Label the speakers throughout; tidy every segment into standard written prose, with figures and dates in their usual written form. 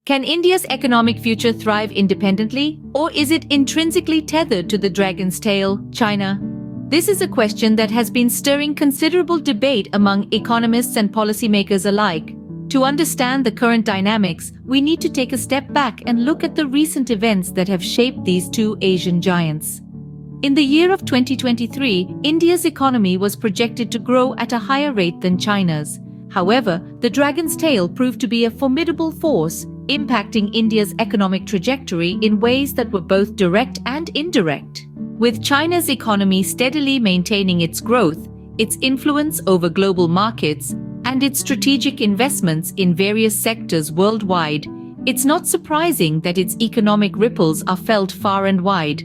Speaker 1: Can India's economic future thrive independently, or is it intrinsically tethered to the dragon's tail, China? This is a question that has been stirring considerable debate among economists and policymakers alike. To understand the current dynamics, we need to take a step back and look at the recent events that have shaped these two Asian giants. In the year of 2023, India's economy was projected to grow at a higher rate than China's. However, the dragon's tail proved to be a formidable force, impacting India's economic trajectory in ways that were both direct and indirect. With China's economy steadily maintaining its growth, its influence over global markets, and its strategic investments in various sectors worldwide, it's not surprising that its economic ripples are felt far and wide.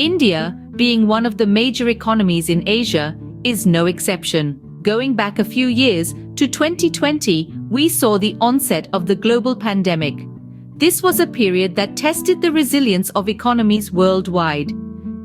Speaker 1: India, being one of the major economies in Asia, is no exception. Going back a few years to 2020, we saw the onset of the global pandemic. This was a period that tested the resilience of economies worldwide.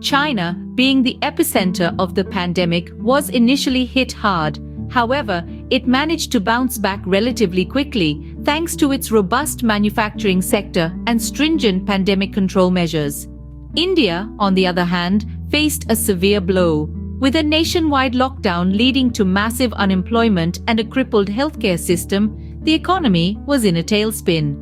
Speaker 1: China, being the epicenter of the pandemic, was initially hit hard. However, it managed to bounce back relatively quickly thanks to its robust manufacturing sector and stringent pandemic control measures. India, on the other hand, faced a severe blow, with a nationwide lockdown leading to massive unemployment and a crippled healthcare system. The economy was in a tailspin.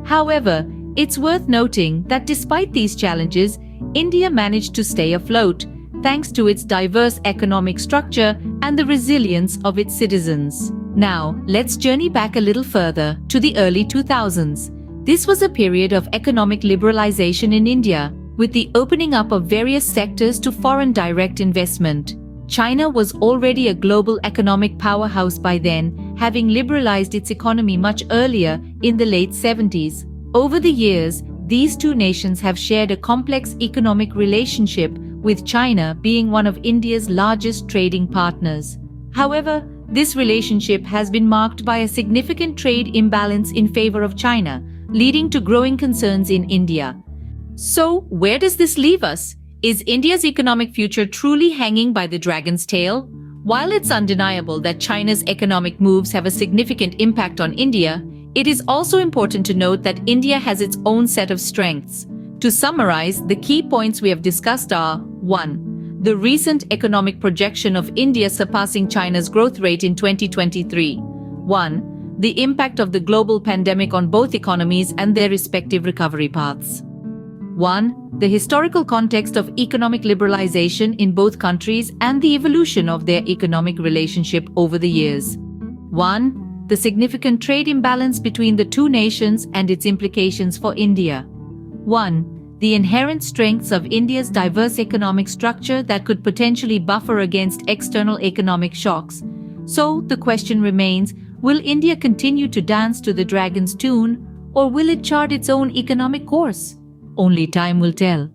Speaker 1: However, it's worth noting that despite these challenges, India managed to stay afloat, thanks to its diverse economic structure and the resilience of its citizens. Now, let's journey back a little further to the early 2000s. This was a period of economic liberalization in India, with the opening up of various sectors to foreign direct investment. China was already a global economic powerhouse by then, having liberalized its economy much earlier in the late 70s. Over the years, these two nations have shared a complex economic relationship, with China being one of India's largest trading partners. However, this relationship has been marked by a significant trade imbalance in favor of China, leading to growing concerns in India. So, where does this leave us? Is India's economic future truly hanging by the dragon's tail? While it's undeniable that China's economic moves have a significant impact on India, it is also important to note that India has its own set of strengths. To summarize, the key points we have discussed are: 1. The recent economic projection of India surpassing China's growth rate in 2023. 1. The impact of the global pandemic on both economies and their respective recovery paths. 1. The historical context of economic liberalization in both countries and the evolution of their economic relationship over the years. 1. The significant trade imbalance between the two nations and its implications for India. 1. The inherent strengths of India's diverse economic structure that could potentially buffer against external economic shocks. So, the question remains, will India continue to dance to the dragon's tune, or will it chart its own economic course? Only time will tell.